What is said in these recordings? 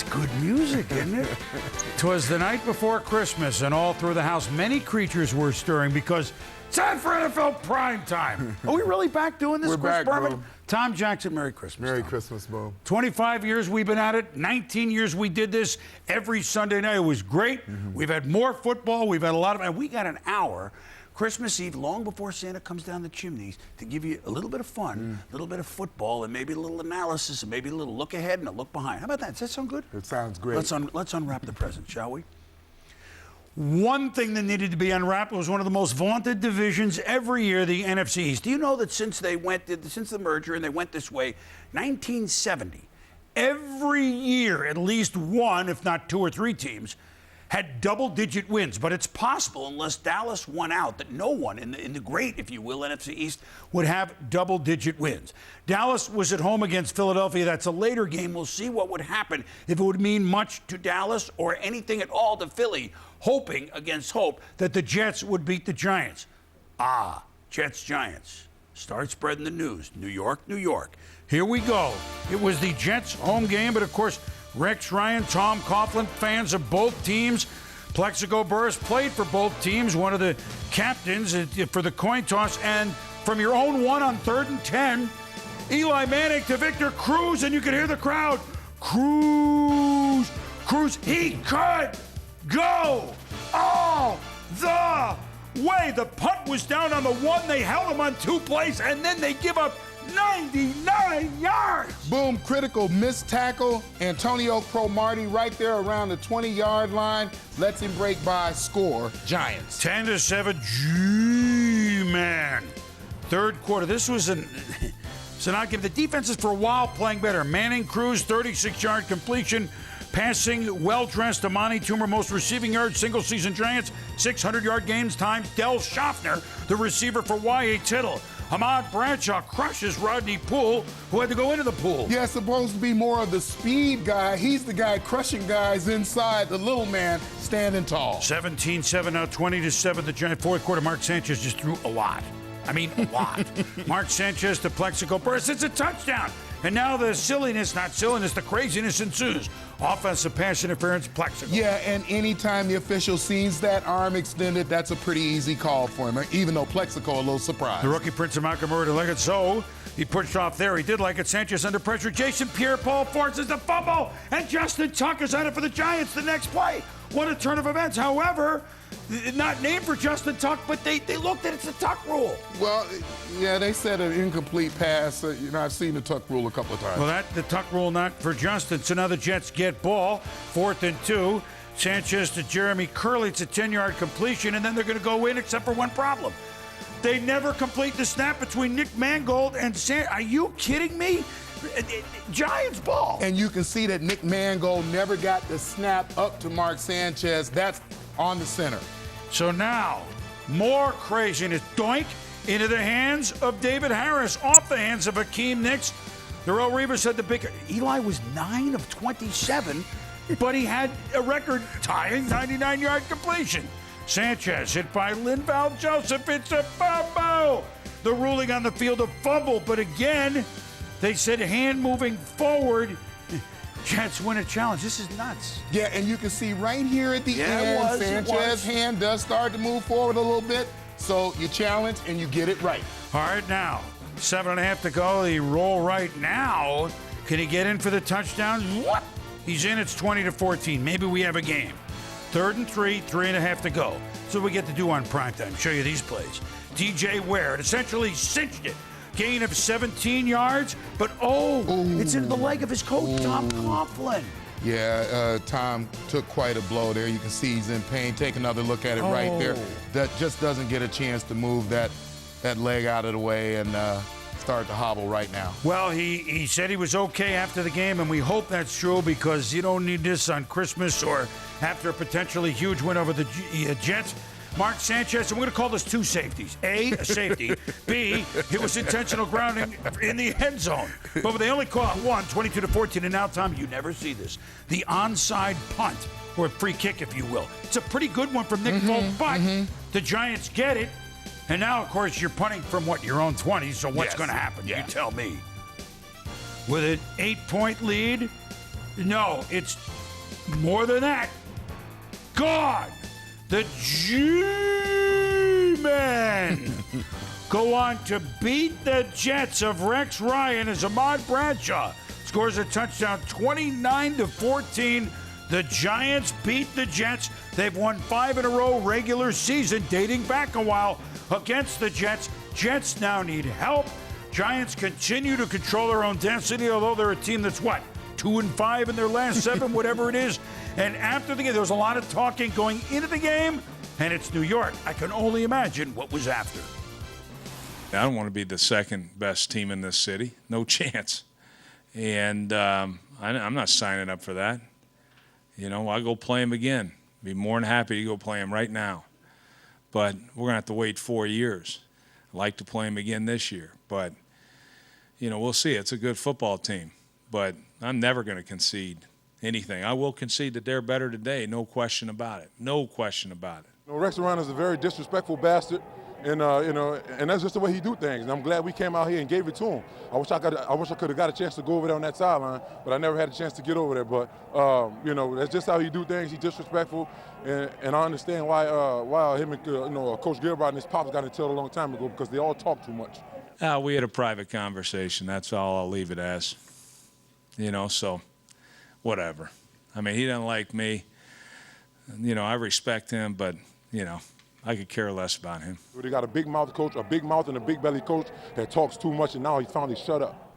It's good music, isn't it? 'Twas the night before Christmas, and all through the house many creatures were stirring because it's time for NFL prime time. Are we really back doing this, We're Chris back, Berman? Boom. Tom Jackson, Merry Christmas. Merry Tom. Christmas, Boom. 25 years we've been at it. 19 years we did this every Sunday night. It was great. We've had more football. We've had a lot of, and we got an hour Christmas Eve, long before Santa comes down the chimneys, to give you a little bit of fun, a little bit of football, and maybe a little analysis, and maybe a little look ahead and a look behind. How about that? Does that sound good? It sounds great. Let's unwrap the present, shall we? One thing that needed to be unwrapped was one of the most vaunted divisions every year, the NFC East. Do you know that since the merger and they went this way, 1970, every year at least one, if not two or three teams, had double-digit wins, but it's possible, unless Dallas won out, that no one in the great, if you will, NFC East would have double-digit wins. Dallas was at home against Philadelphia. That's a later game. We'll see what would happen, if it would mean much to Dallas or anything at all to Philly, hoping against hope that the Jets would beat the Giants. Jets-Giants. Start spreading the news. New York, New York. Here we go. It was the Jets' home game, but of course, Rex Ryan, Tom Coughlin, fans of both teams. Plexico Burress played for both teams, one of the captains for the coin toss. And from your own one on 3rd and 10, Eli Manning to Victor Cruz, and you can hear the crowd. Cruz, he could go all the way. The punt was down on the one. They held him on 2 plays, and then they give up 99 yards. Boom, critical missed tackle. Antonio Cromartie right there around the 20-yard line. Lets him break by, score, Giants. 10-7, G-Man. Third quarter, this was so now give the defenses for a while playing better. Manning, Cruz, 36-yard completion. Passing, well-dressed Amani Toomer, most receiving yards, single-season Giants, 600-yard games times. Del Schaffner, the receiver for Y.A. Tittle. Ahmad Bradshaw crushes Rodney Poole, who had to go into the pool. Yeah, supposed to be more of the speed guy. He's the guy crushing guys inside, the little man standing tall. 17-7, now 20-7. The Giant fourth quarter, Mark Sanchez just threw a lot. I mean, a lot. Mark Sanchez to Plexico Burress. It's a touchdown. And now the the craziness ensues. Offensive pass interference, Plexico. Yeah, and anytime the official sees that arm extended, that's a pretty easy call for him, even though Plexico a little surprised. The rookie Prince of Malcolm to like it, so he pushed off there. He did like it. Sanchez under pressure. Jason Pierre-Paul forces the fumble, and Justin Tuck is at it for the Giants the next play. What a turn of events. However, not named for Justin Tuck, but they looked at it's a Tuck rule. Well, yeah, they said an incomplete pass. I've seen the Tuck rule a couple of times. Well, the Tuck rule not for Justin. So now the Jets get ball. 4th and 2. Sanchez to Jeremy Curley. It's a 10-yard completion, and then they're going to go in except for one problem. They never complete the snap between Nick Mangold and Are you kidding me? Giants ball. And you can see that Nick Mangold never got the snap up to Mark Sanchez. That's on the center. So now, more craziness. Doink into the hands of David Harris, off the hands of Hakeem Nicks. Darrelle Revis said the big Eli was 9 of 27, but he had a record-tying 99-yard completion. Sanchez hit by Linval Joseph. It's a fumble. The ruling on the field, a fumble, but again, they said hand moving forward. Jets win a challenge. This is nuts. Yeah, and you can see right here at the end, Sanchez's hand does start to move forward a little bit. So you challenge and you get it right. All right, now 7.5 to go. They roll right now. Can he get in for the touchdown? What? He's in. It's 20-14. Maybe we have a game. 3rd and 3, 3.5 to go. So we get to do on primetime. Show you these plays. DJ Ware essentially cinched it. Gain of 17 yards, but it's in the leg of his coach, Tom Coughlin. Yeah, Tom took quite a blow there. You can see he's in pain. Take another look at it right there. That just doesn't get a chance to move that leg out of the way and start to hobble right now. Well, he said he was okay after the game, and we hope that's true because you don't need this on Christmas or after a potentially huge win over the Jets. Mark Sanchez, and we're going to call this 2 safeties. A safety. B, it was intentional grounding in the end zone. But they only caught one, 22-14, and now, Tom, you never see this. The onside punt, or free kick, if you will. It's a pretty good one from Nick Folk, but the Giants get it. And now, of course, you're punting from, your own 20, so what's going to happen? You tell me. With an 8-point lead, No, it's more than that. God, the G-Men go on to beat the Jets of Rex Ryan as Ahmad Bradshaw scores a touchdown 29-14. The Giants beat the Jets. They've won 5 in a row regular season, dating back a while, against the Jets. Jets now need help. Giants continue to control their own destiny, although they're a team that's, 2-5 in their last 7, whatever it is. And after the game, there was a lot of talking going into the game, and it's New York. I can only imagine what was after. I don't want to be the second best team in this city. No chance. And I'm not signing up for that. I'll go play him again. Be more than happy to go play him right now. But we're going to have to wait 4 years. I'd like to play him again this year. But, we'll see. It's a good football team. But I'm never going to concede anything. I will concede that they're better today. No question about it. No question about it. Rex Ryan is a very disrespectful bastard. And and that's just the way he do things. And I'm glad we came out here and gave it to him. I wish I could have got a chance to go over there on that sideline, but I never had a chance to get over there. But that's just how he do things. He's disrespectful, and I understand why him and Coach Gilbert and his pops got into it a long time ago, because they all talk too much. We had a private conversation. That's all I'll leave it as. So whatever. I mean, he doesn't like me. I respect him, but I could care less about him. They got a big mouth coach, a big mouth and a big belly coach that talks too much, and now he finally shut up.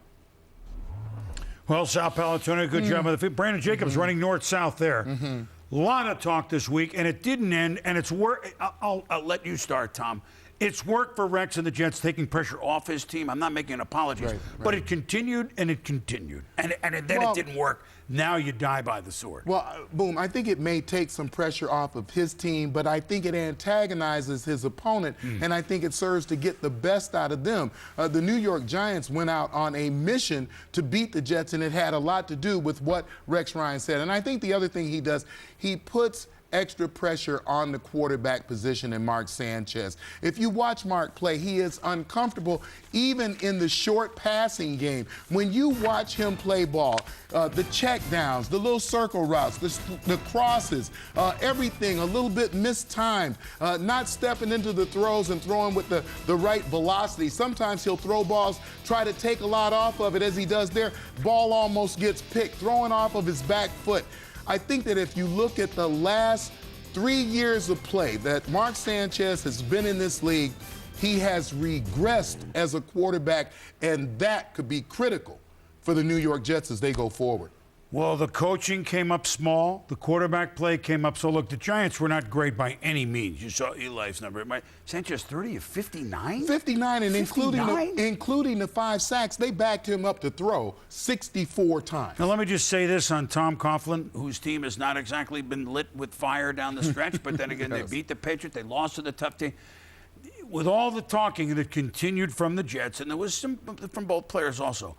Well, Sal Palatino, good job with the feet. Brandon Jacobs running north-south there. A lot of talk this week, and it didn't end, and it's work. I'll let you start, Tom. It's worked for Rex and the Jets, taking pressure off his team. I'm not making apologies, but it continued and it continued, and then it didn't work. Now you die by the sword. Well, Boom, I think it may take some pressure off of his team, but I think it antagonizes his opponent, and I think it serves to get the best out of them. The New York Giants went out on a mission to beat the Jets, and it had a lot to do with what Rex Ryan said. And I think the other thing he does, he puts extra pressure on the quarterback position in Mark Sanchez. If you watch Mark play, he is uncomfortable even in the short passing game. When you watch him play ball, the check downs, the little circle routes, the crosses, everything a little bit mistimed, not stepping into the throws and throwing with the right velocity. Sometimes he'll throw balls, try to take a lot off of it, as he does there. Ball almost gets picked, throwing off of his back foot. I think that if you look at the last 3 years of play that Mark Sanchez has been in this league, he has regressed as a quarterback, and that could be critical for the New York Jets as they go forward. Well, the coaching came up small. The quarterback play came up. So, look, the Giants were not great by any means. You saw Eli's number. Sanchez 30 of 59? 59, and 59? including the 5 sacks, they backed him up to throw 64 times. Now, let me just say this on Tom Coughlin, whose team has not exactly been lit with fire down the stretch, but then again, they beat the Patriots. They lost to the tough team. With all the talking that continued from the Jets, and there was some from both players also,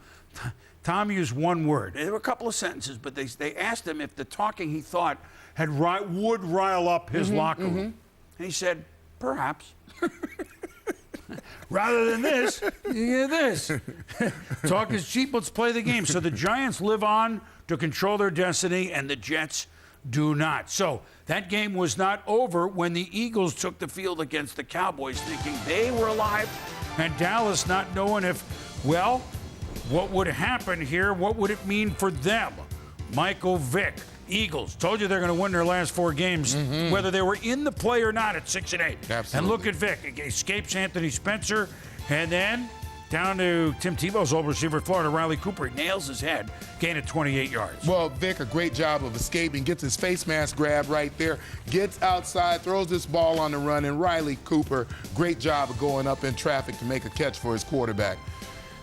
Tom used one word. There were a couple of sentences, but they asked him if the talking he thought would rile up his locker room. And he said, perhaps. Rather than this, you get this. Talk is cheap, let's play the game. So the Giants live on to control their destiny, and the Jets do not. So that game was not over when the Eagles took the field against the Cowboys, thinking they were alive, and Dallas not knowing if, what would happen here? What would it mean for them? Michael Vick, Eagles, told you they're going to win their last 4 games, whether they were in the play or not at 6-8. Absolutely. And look at Vick. Escapes Anthony Spencer, and then down to Tim Tebow's old receiver, Florida, Riley Cooper. He nails his head, gain at 28 yards. Well, Vick, a great job of escaping, gets his face mask grab right there, gets outside, throws this ball on the run, and Riley Cooper, great job of going up in traffic to make a catch for his quarterback.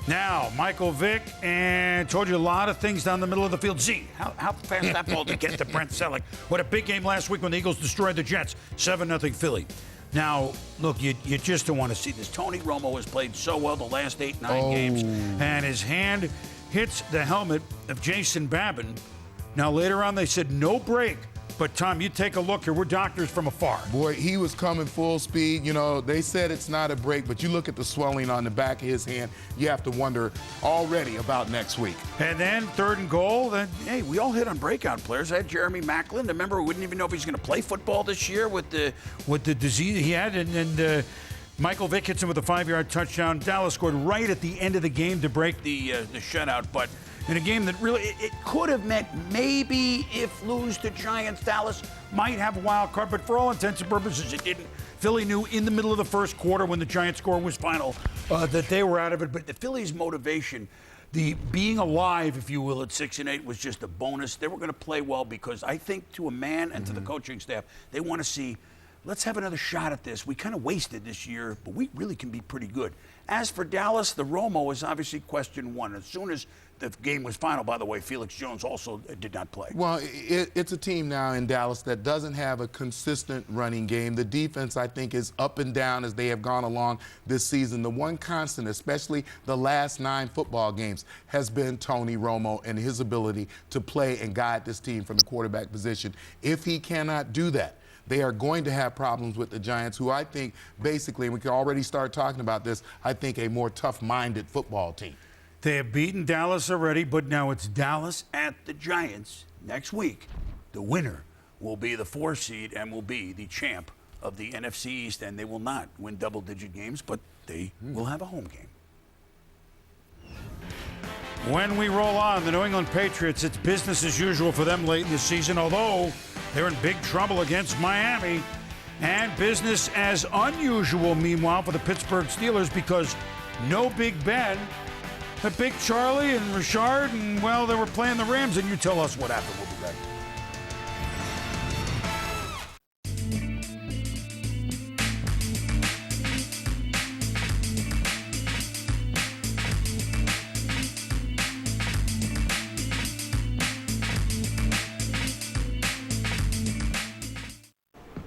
Now, Michael Vick, and told you a lot of things down the middle of the field. Z, how fast that ball to get to Brent Selleck. What a big game last week when the Eagles destroyed the Jets, 7-0 Philly. Now, look, you just don't want to see this. Tony Romo has played so well the last 8-9 games, and his hand hits the helmet of Jason Babin. Now, later on, they said no break, But, Tom, you take a look here. We're doctors from afar. Boy, he was coming full speed. You know, they said it's not a break, but you look at the swelling on the back of his hand, you have to wonder already about next week. And then 3rd and goal. Then, hey, we all hit on breakout players. I had Jeremy Macklin. Remember, we wouldn't even know if he's going to play football this year with the disease he had. And Michael Vick hits him with a 5-yard touchdown. Dallas scored right at the end of the game to break the shutout. But in a game that really, it could have meant maybe if lose to Giants, Dallas might have a wild card. But for all intents and purposes, it didn't. Philly knew in the middle of the first quarter when the Giants score was final that they were out of it. But the Phillies' motivation, the being alive, if you will, at 6-8 was just a bonus. They were going to play well because I think to a man and to the coaching staff, they want to see, let's have another shot at this. We kind of wasted this year, but we really can be pretty good. As for Dallas, the Romo is obviously question one. As soon as the game was final, by the way, Felix Jones also did not play. Well, it's a team now in Dallas that doesn't have a consistent running game. The defense, I think, is up and down as they have gone along this season. The one constant, especially the last 9 football games, has been Tony Romo and his ability to play and guide this team from the quarterback position. If he cannot do that, they are going to have problems with the Giants, who I think basically, and we can already start talking about this, I think a more tough-minded football team. They have beaten Dallas already, but now it's Dallas at the Giants next week. The winner will be the 4 seed and will be the champ of the NFC East, and they will not win double-digit games, but they will have a home game. When we roll on, the New England Patriots, it's business as usual for them late in the season, although they're in big trouble against Miami. And business as unusual, meanwhile, for the Pittsburgh Steelers because no Big Ben. But Big Charlie and Richard, and, well, they were playing the Rams, and you tell us what happened. We'll be back.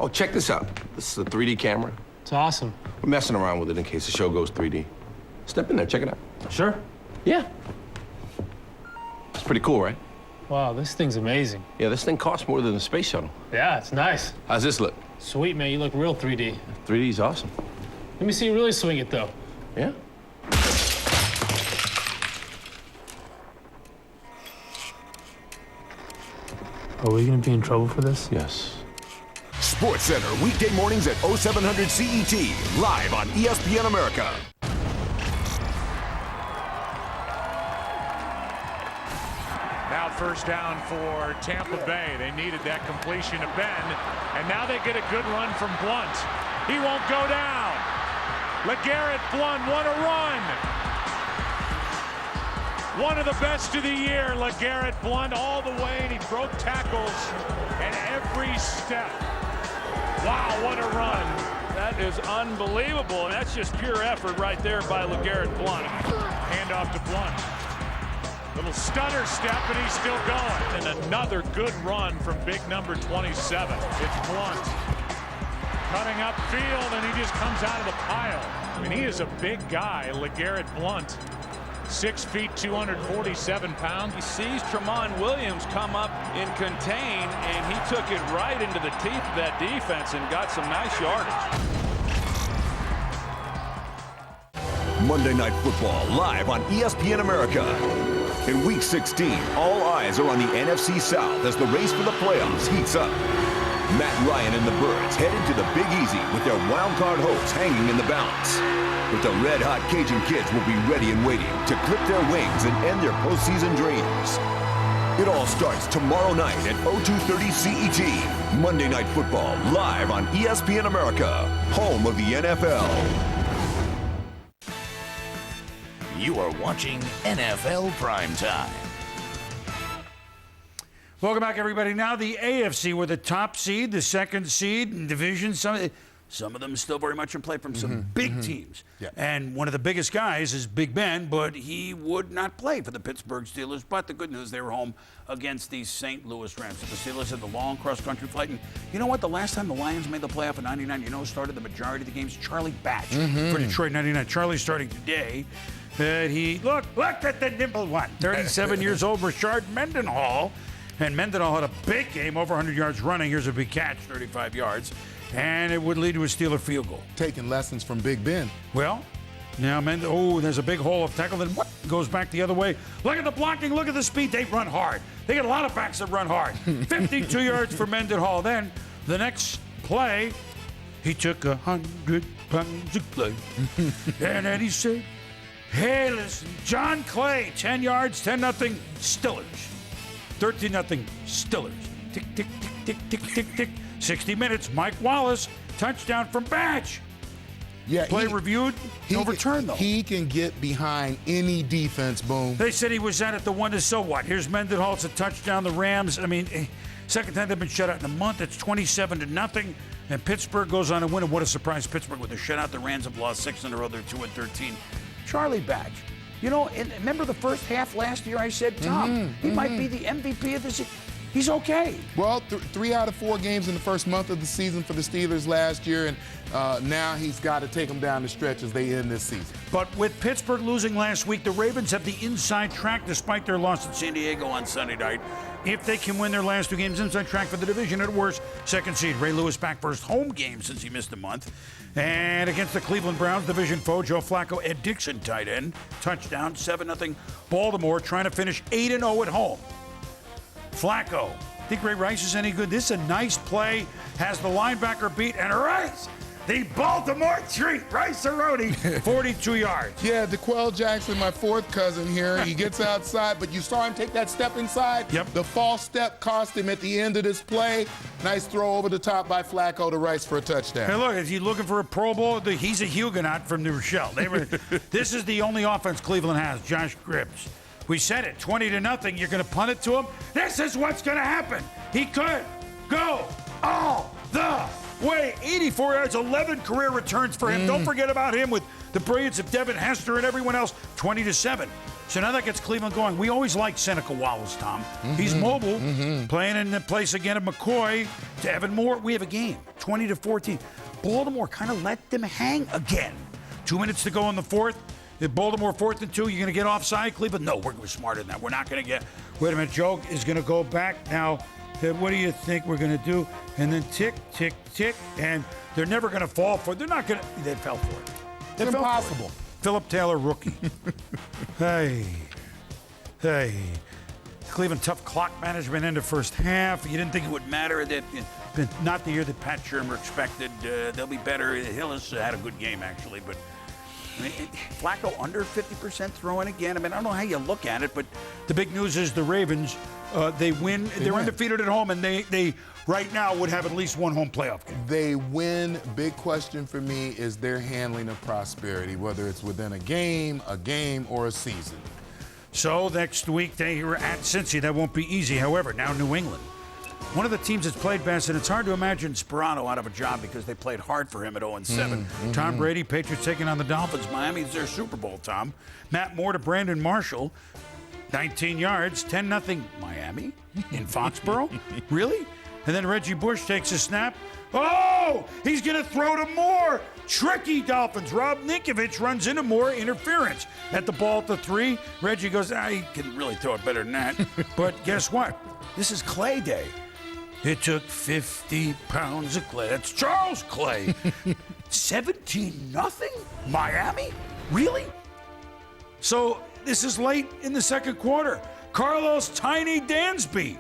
Oh, check this out. This is a 3D camera. It's awesome. We're messing around with it in case the show goes 3D. Step in there, check it out. Sure. Yeah. It's pretty cool, right? Wow, this thing's amazing. Yeah, this thing costs more than the space shuttle. Yeah, it's nice. How's this look? Sweet, man. You look real 3D. 3D's awesome. Let me see you really swing it, though. Yeah? Are we gonna be in trouble for this? Yes. SportsCenter, weekday mornings at 0700 CET, live on ESPN America. Now first down for Tampa Bay. They needed that completion to Ben, and now they get a good run from Blunt. He won't go down. LeGarrette Blunt, what a run! One of the best of the year, LeGarrette Blunt, all the way, and he broke tackles at every step. Wow, what a run. That is unbelievable, and that's just pure effort right there by LeGarrette Blunt. Hand off to Blunt. Little stutter step, and he's still going. And another good run from big number 27. It's Blunt. Cutting upfield, and he just comes out of the pile. I mean, he is a big guy, LeGarrette Blunt. 6 feet, 247 pounds. He sees Tramon Williams come up in contain, and he took it right into the teeth of that defense and got some nice yardage. Monday Night Football, live on ESPN America. In Week 16, all eyes are on the NFC South as the race for the playoffs heats up. Matt Ryan and the Birds head into the Big Easy with their wild-card hopes hanging in the balance. But the red-hot Cajun kids will be ready and waiting to clip their wings and end their postseason dreams. It all starts tomorrow night at 0230 CET. Monday Night Football, live on ESPN America, home of the NFL. You are watching NFL Primetime. Welcome back, everybody. Now the AFC were the top seed, the second seed in division. Some of them still very much in play from some big teams. Yeah. And one of the biggest guys is Big Ben, but he would not play for the Pittsburgh Steelers. But the good news, they were home against the St. Louis Rams. So the Steelers had the long cross-country flight. And you know what? The last time the Lions made the playoff in 99, you know who started the majority of the games? Charlie Batch for Detroit 99. Charlie's starting today. Look at the nimble one. 37 years old, Rashard Mendenhall. And Mendenhall had a big game, over 100 yards running. Here's a big catch, 35 yards. And it would lead to a Steeler field goal. Taking lessons from Big Ben. Well, now there's a big hole of tackle. Then what? Goes back the other way. Look at the blocking. Look at the speed. They run hard. They get a lot of backs that run hard. 52 yards for Mendenhall. Then the next play, he took 100 pounds of clay. And then he said, hey, listen, John Clay, 10 yards, 10-0, Stillers. 13-0, Stillers. Tick, tick, tick, tick, tick, tick, tick. 60 minutes, Mike Wallace, touchdown from Batch. Yeah, Play reviewed, no return though. He can get behind any defense, Boom. They said he was at it the one to so what. Here's Mendenhall, it's a touchdown. The Rams, second time they've been shut out in a month. It's 27-0. And Pittsburgh goes on to win. And what a surprise, Pittsburgh with a shutout. The Rams have lost 6 in a row. They're 2-13. Charlie Batch. Remember the first half last year I said, Tom, he might be the MVP of the season. He's okay. Well, 3 out of 4 games in the first month of the season for the Steelers last year, and now he's got to take them down the stretch as they end this season. But with Pittsburgh losing last week, the Ravens have the inside track despite their loss at San Diego on Sunday night. If they can win their last 2 games, inside track for the division at worst. Second seed, Ray Lewis back for his home game since he missed a month. And against the Cleveland Browns, division foe, Joe Flacco, Ed Dixon, tight end, touchdown, 7-0. Baltimore trying to finish 8-0 at home. Flacco. Think Ray Rice is any good? This is a nice play. Has the linebacker beat, and Rice, the Baltimore treat, Rice-a-roni, 42 yards. Yeah, DeQuell Jackson, my fourth cousin here. He gets outside, but you saw him take that step inside. Yep. The false step cost him at the end of this play. Nice throw over the top by Flacco to Rice for a touchdown. Hey, look, is he looking for a Pro Bowl? He's a Huguenot from New Rochelle. This is the only offense Cleveland has, Josh Gribbs. We said it, 20-0. You're going to punt it to him? This is what's going to happen. He could go all the way. 84 yards, 11 career returns for him. Don't forget about him with the brilliance of Devin Hester and everyone else. 20-7. So now that gets Cleveland going. We always liked Seneca Wallace, Tom. He's mobile, playing in the place again of McCoy to Evan Moore. We have a game, 20-14. Baltimore kind of let them hang again. 2 minutes to go in the fourth. If Baltimore 4th and 2, you're going to get offside, Cleveland? No, we're smarter than that. We're not going to get. Wait a minute, Joe is going to go back now. What do you think we're going to do? And then tick, tick, tick, and they're never going to fall for it. They're not going to. They fell for it. It's impossible. Philip Taylor, rookie. Hey. Cleveland, tough clock management in the first half. You didn't think it would matter. That not the year that Pat Shurmur expected. They'll be better. Hillis had a good game, actually, but. Flacco under 50% throwing again. I don't know how you look at it, but the big news is the Ravens, they win. They're undefeated at home, and they right now would have at least one home playoff game. They win. Big question for me is their handling of prosperity, whether it's within a game, or a season. So next week they are at Cincy. That won't be easy. However, now New England. One of the teams that's played best, and it's hard to imagine Sperano out of a job because they played hard for him at 0-7. Tom Brady, Patriots taking on the Dolphins. Miami's their Super Bowl, Tom. Matt Moore to Brandon Marshall. 19 yards, 10-0 Miami in Foxborough. Really? And then Reggie Bush takes a snap. Oh, he's going to throw to Moore. Tricky Dolphins. Rob Ninkovich runs into Moore. Interference at the ball at the 3. Reggie goes, he can really throw it better than that. But guess what? This is Clay Day. It took 50 pounds of clay. That's Charles Clay. 17-0 Miami? Really? So this is late in the second quarter. Carlos Tiny Dansby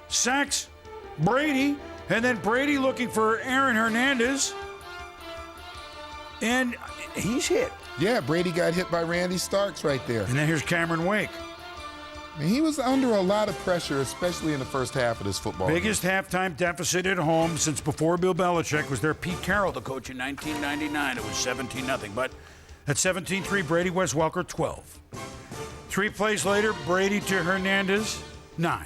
sacks Brady, and then Brady looking for Aaron Hernandez, and he's hit. Yeah, Brady got hit by Randy Starks right there. And then here's Cameron Wake. And he was under a lot of pressure, especially in the first half of this football Biggest halftime deficit at home since before Bill Belichick was there. Pete Carroll, the coach, in 1999. It was 17-0. But at 17-3, Brady Wes Welker, 12. 3 plays later, Brady to Hernandez, 9.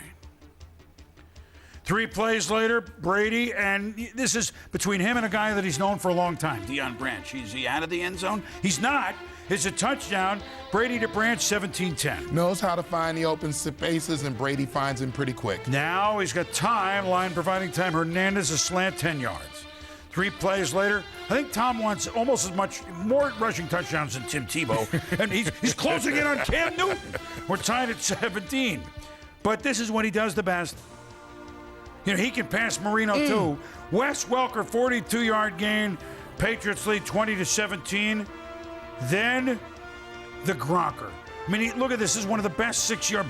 3 plays later, Brady, and this is between him and a guy that he's known for a long time, Deion Branch. Is he out of the end zone? He's not. It's a touchdown. Brady to Branch, 17-10. Knows how to find the open spaces, and Brady finds him pretty quick. Now he's got time, line providing time. Hernandez a slant, 10 yards. 3 plays later, I think Tom wants almost as much, more rushing touchdowns than Tim Tebow, and he's closing in on Cam Newton. We're tied at 17. But this is what he does the best. You know, he can pass Marino too. Wes Welker, 42-yard gain. Patriots lead 20-17. Then the Gronker. I mean, look at this. This is one of the best 6-yard.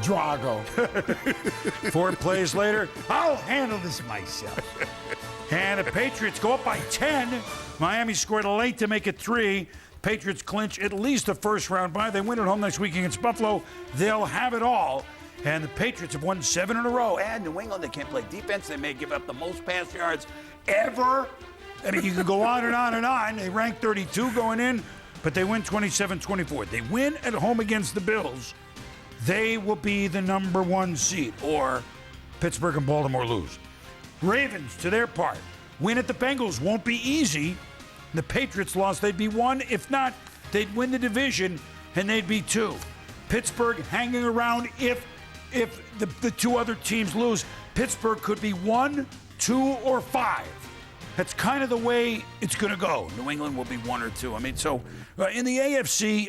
Drago. 4 plays later, I'll handle this myself. And the Patriots go up by 10. Miami scored late to make it 3. Patriots clinch at least a first-round bye. They win at home next week against Buffalo. They'll have it all. And the Patriots have won 7 in a row. And New England, they can't play defense. They may give up the most pass yards ever. I mean, you can go on and on and on. They rank 32 going in, but they win 27-24. They win at home against the Bills. They will be the number 1 seed, or Pittsburgh and Baltimore lose. Ravens, to their part, win at the Bengals. Won't be easy. The Patriots lost, they'd be 1. If not, they'd win the division, and they'd be 2. Pittsburgh hanging around. If the 2 other teams lose, Pittsburgh could be 1, 2, or 5. That's kind of the way it's going to go. New England will be 1 or 2. I mean, so in the AFC,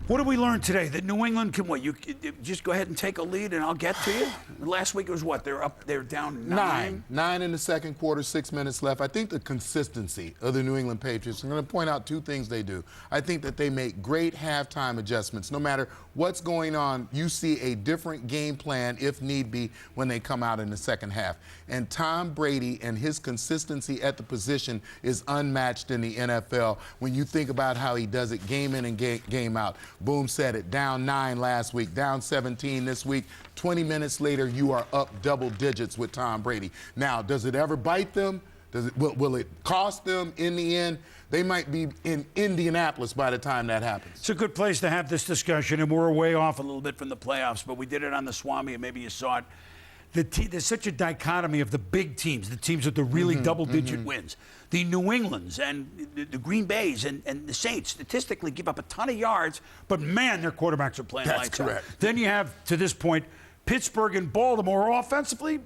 what did we learn today? That New England can what? You just go ahead and take a lead, and I'll get to you. Last week it was what? They're down 9. 9 in the second quarter, 6 minutes left. I think the consistency of the New England Patriots, I'm going to point out 2 things they do. I think that they make great halftime adjustments. No matter what's going on, you see a different game plan, if need be, when they come out in the second half. And Tom Brady and his consistency at the position is unmatched in the NFL. When you think about how he does it game in and game out. Boom said it, down 9 last week, down 17 this week. 20 minutes later, you are up double digits with Tom Brady. Now, does it ever bite them? Will it cost them in the end? They might be in Indianapolis by the time that happens. It's a good place to have this discussion, and we're way off a little bit from the playoffs, but we did it on the Swami, and maybe you saw it. There's such a dichotomy of the big teams, the teams with the really double-digit wins. The New Englands and the Green Bays and the Saints statistically give up a ton of yards, but, man, their quarterbacks are playing lights out. That's correct. Then you have, to this point, Pittsburgh and Baltimore. Offensively,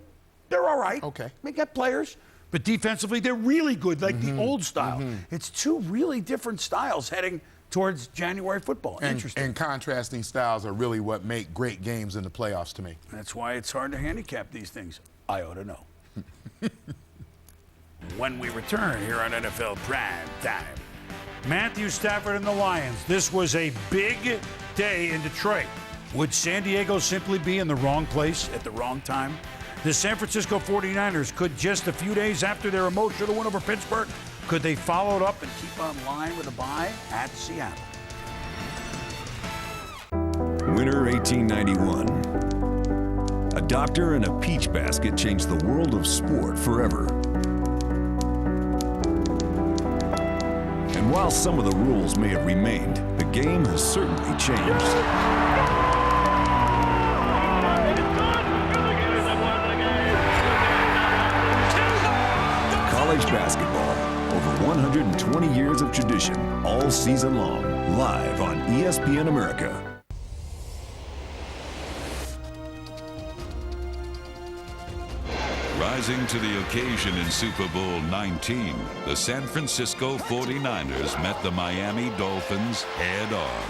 they're all right. Okay. They got players. But defensively, they're really good, like the old style. It's 2 really different styles heading towards January football. Interesting. And contrasting styles are really what make great games in the playoffs to me. That's why it's hard to handicap these things. I ought to know. When we return here on NFL Prime Time, Matthew Stafford and the Lions. This was a big day in Detroit. Would San Diego simply be in the wrong place at the wrong time? The San Francisco 49ers could, just a few days after their emotional win over Pittsburgh, could they follow it up and keep on line with a bye at Seattle? Winter 1891. A doctor and a peach basket changed the world of sport forever. And while some of the rules may have remained, the game has certainly changed. College basketball, over 120 years of tradition, all season long, live on ESPN America. Rising to the occasion in Super Bowl 19, the San Francisco 49ers met the Miami Dolphins head-on.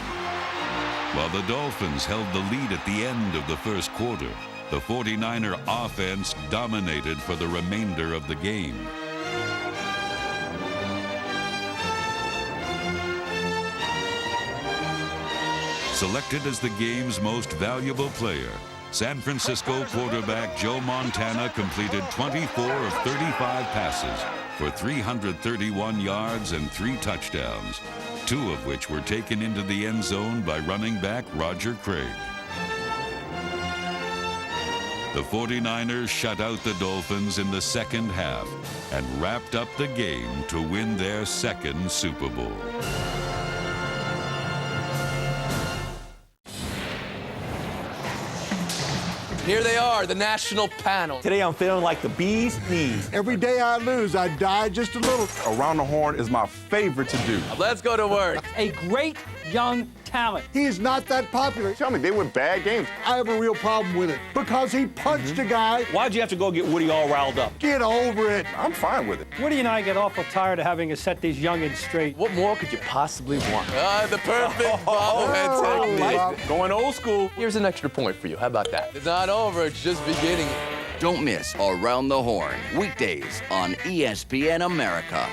While the Dolphins held the lead at the end of the first quarter, the 49er offense dominated for the remainder of the game. Selected as the game's most valuable player, San Francisco quarterback Joe Montana completed 24 of 35 passes for 331 yards and 3 touchdowns, 2 of which were taken into the end zone by running back Roger Craig. The 49ers shut out the Dolphins in the second half and wrapped up the game to win their second Super Bowl. Here they are, the national panel. Today I'm feeling like the bee's knees. Every day I lose, I die just a little. Around the horn is my favorite to do. Let's go to work. A great young talent. He is not that popular. Tell me, they win bad games. I have a real problem with it because he punched a guy. Why'd you have to go get Woody all riled up? Get over it. I'm fine with it. Woody and I get awful tired of having to set these youngins straight. What more could you possibly want? The perfect bobblehead technique. Going old school. Here's an extra point for you. How about that? It's not over. It's just beginning. Don't miss Around the Horn, weekdays on ESPN America.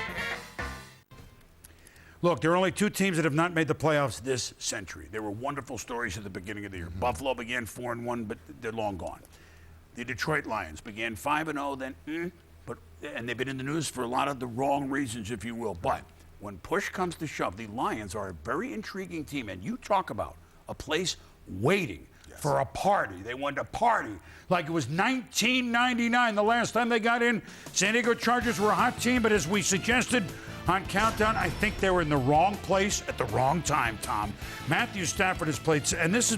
Look, there are only two teams that have not made the playoffs this century. There were wonderful stories at the beginning of the year. Buffalo began 4-1, but they're long gone. The Detroit Lions began 5-0, then and they've been in the news for a lot of the wrong reasons, if you will. But when push comes to shove, the Lions are a very intriguing team. And you talk about a place waiting for a party. They wanted a party like it was 1999, the last time they got in. San Diego Chargers were a hot team, but as we suggested on Countdown, I think they were in the wrong place at the wrong time, Tom. Matthew Stafford has played, and this is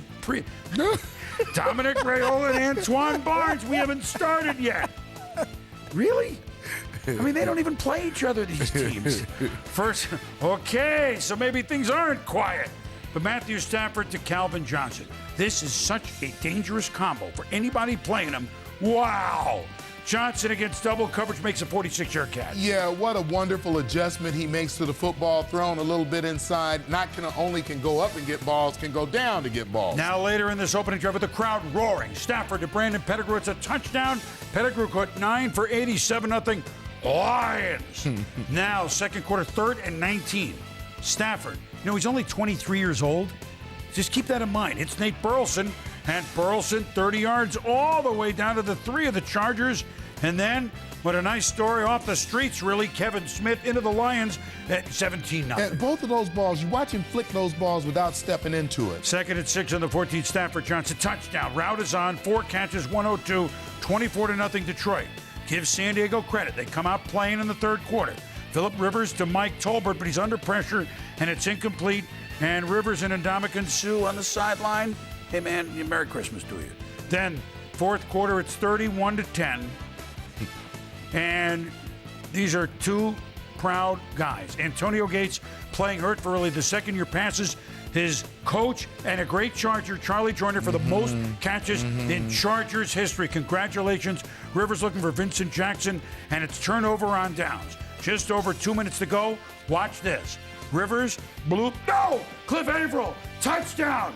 Dominic Raiola and Antoine Barnes. We haven't started yet. Really? I mean, they don't even play each other, these teams. First, okay, so maybe things aren't quiet. But Matthew Stafford to Calvin Johnson. This is such a dangerous combo for anybody playing him. Wow. Johnson against double coverage makes a 46-yard catch. Yeah, what a wonderful adjustment he makes to the football, thrown a little bit inside. Not only can go up and get balls, can go down to get balls. Now later in this opening drive with the crowd roaring. Stafford to Brandon Pettigrew. It's a touchdown. Pettigrew caught 9 for 87-0. Lions. Now, second quarter, 3rd and 19. Stafford. You know, he's only 23 years old. Just keep that in mind. It's Nate Burleson. And Burleson, 30 yards all the way down to the 3 of the Chargers. And then, what a nice story off the streets, really. Kevin Smith into the Lions at 17-0. And both of those balls, you watch him flick those balls without stepping into it. 2nd and 6 on the 14th. Stafford Johnson touchdown. Route is on. 4 catches, 102, 24-0 Detroit. Give San Diego credit. They come out playing in the 3rd quarter. Phillip Rivers to Mike Tolbert, but he's under pressure, and it's incomplete. And Rivers and Ndamukong Suh on the sideline. Hey, man, Merry Christmas to you. Then, 4th quarter, it's 31-10. And these are two proud guys. Antonio Gates playing hurt for early. The second-year passes. His coach and a great Charger, Charlie Joyner, for the most catches in Chargers history. Congratulations. Rivers looking for Vincent Jackson, and it's turnover on downs. Just over 2 minutes to go. Watch this. Rivers, bloop, no! Cliff Averill, touchdown!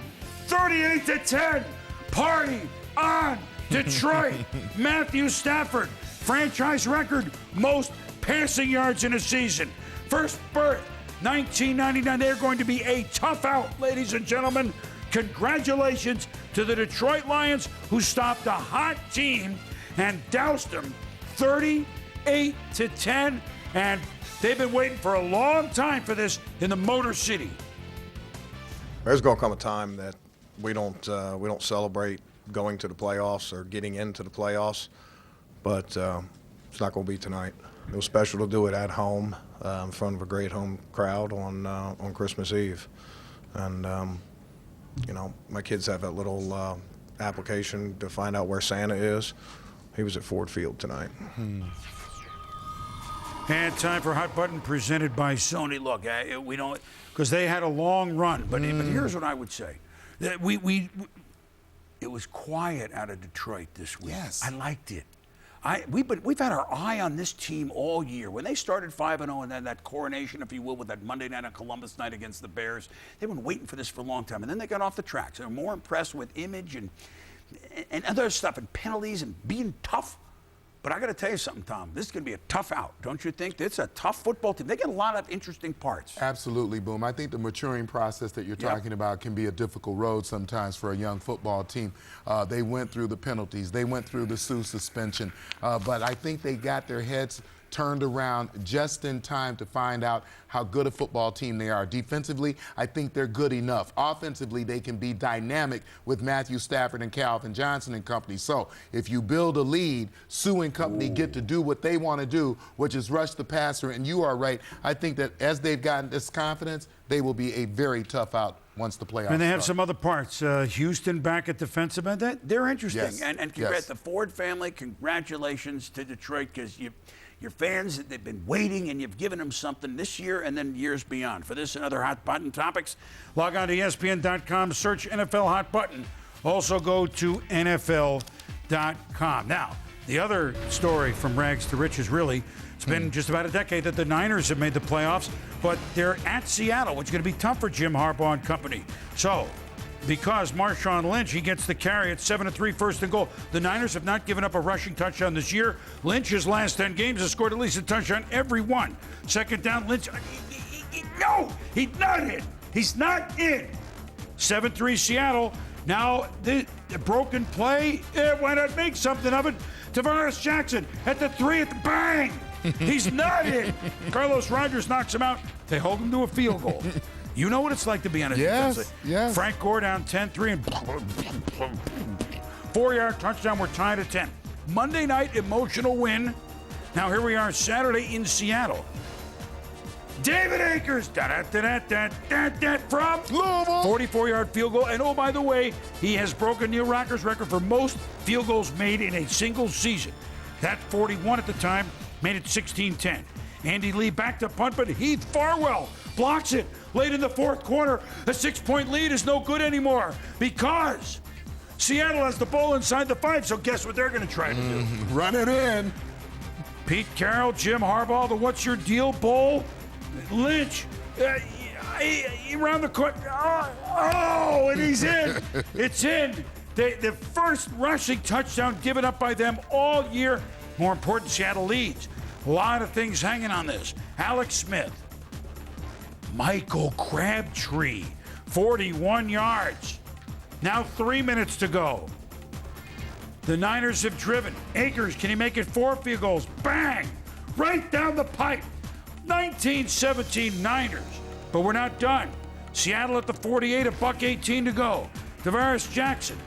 38-10. Party on Detroit. Matthew Stafford, franchise record, most passing yards in a season. First birth, 1999. They're going to be a tough out, ladies and gentlemen. Congratulations to the Detroit Lions, who stopped a hot team and doused them 38-10. And they've been waiting for a long time for this in the Motor City. There's going to come a time that we don't celebrate going to the playoffs or getting into the playoffs, but it's not going to be tonight. It was special to do it at home in front of a great home crowd on Christmas Eve, and you know, my kids have that little application to find out where Santa is. He was at Ford Field tonight. And time for Hot Button presented by Sony. Look, we don't, because they had a long run, but here's what I would say. That it was quiet out of Detroit this week. Yes. I liked it. We've had our eye on this team all year. When they started 5-0 and then that coronation, if you will, with that Monday night on Columbus night against the Bears, they've been waiting for this for a long time. And then they got off the tracks. They were more impressed with image and other stuff and penalties and being tough. But I got to tell you something, Tom. This is going to be a tough out, don't you think? It's a tough football team. They get a lot of interesting parts. Absolutely, Boom. I think the maturing process that you're talking about can be a difficult road sometimes for a young football team. They went through the penalties. They went through the Suh suspension. But I think they got their heads turned around just in time to find out how good a football team they are. Defensively, I think they're good enough. Offensively, they can be dynamic with Matthew Stafford and Calvin Johnson and company. So if you build a lead, Suh and company get to do what they want to do, which is rush the passer. And you are right. I think that as they've gotten this confidence, they will be a very tough out once the playoffs And they have start. some other parts. Houston back at defensive end. They're interesting. Yes. And congrats the Ford family. Congratulations to Detroit, because Your fans, they've been waiting, and you've given them something this year and then years beyond. For this and other hot button topics, log on to ESPN.com, search NFL Hot Button. Also go to NFL.com. Now, the other story from rags to riches, really, it's been just about a decade that the Niners have made the playoffs, but they're at Seattle, which is going to be tough for Jim Harbaugh and company. So, because Marshawn Lynch, he gets the carry at 7-3 first and goal. The Niners have not given up a rushing touchdown this year. Lynch's last 10 games has scored at least a touchdown every one. Second down, Lynch, no, he's not in. He's not in. 7-3 Seattle. Now, the broken play, why not make something of it? Tavares Jackson at the 3 at the bang. He's not in. Carlos Rogers knocks him out. They hold him to a field goal. You know what it's like to be on a defense. Yes. Frank Gore down 10-3 and 4-yard touchdown. We're tied at 10. Monday night emotional win. Now here we are Saturday in Seattle. David Akers from 44-yard field goal. And oh, by the way, he has broken Neil Rocker's record for most field goals made in a single season. That 41 at the time made it 16-10. Andy Lee back to punt, but Heath Farwell blocks it late in the fourth quarter. A 6-point lead is no good anymore because Seattle has the ball inside the 5, so guess what they're going to try to do? Run it in. Pete Carroll, Jim Harbaugh, the What's Your Deal Bowl. Lynch, around the court. Oh, and he's in. It's in. The first rushing touchdown given up by them all year. More important, Seattle leads. A lot of things hanging on this. Alex Smith, Michael Crabtree, 41 yards. Now 3 minutes to go. The Niners have driven. Akers, can he make it 4 field goals? Bang! Right down the pipe. 19-17 Niners. But we're not done. Seattle at the 48, $1:18 to go. Tavares Jackson.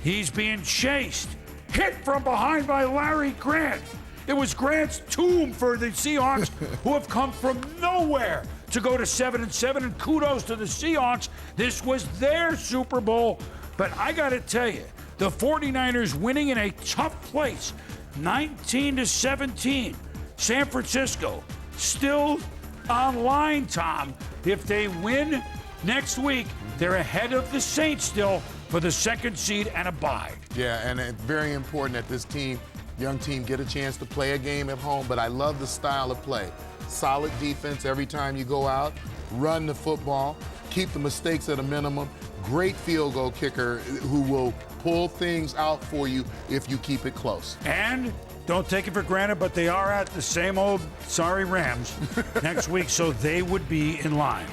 He's being chased. Hit from behind by Larry Grant. It was Grant's tomb for the Seahawks, who have come from nowhere to go to 7-7, and kudos to the Seahawks. This was their Super Bowl. But I got to tell you, the 49ers winning in a tough place, 19-17. San Francisco still online, Tom. If they win next week, they're ahead of the Saints still for the second seed and a bye. Yeah, and it's very important that this young team, get a chance to play a game at home, but I love the style of play. Solid defense every time you go out, run the football, keep the mistakes at a minimum, great field goal kicker who will pull things out for you if you keep it close. And don't take it for granted, but they are at the same old sorry Rams next week, so they would be in line.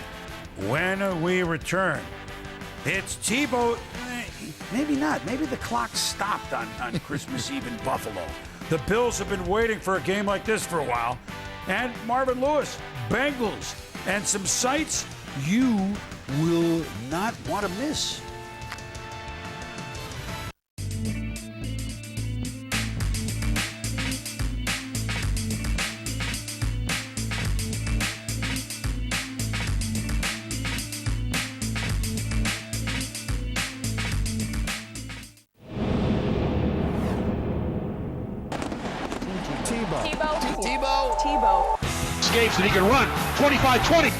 When we return, it's Tebow. Maybe not. Maybe the clock stopped on Christmas Eve in Buffalo. The Bills have been waiting for a game like this for a while. And Marvin Lewis, Bengals, and some sights you will not want to miss. Escapes and he can run. 25-20.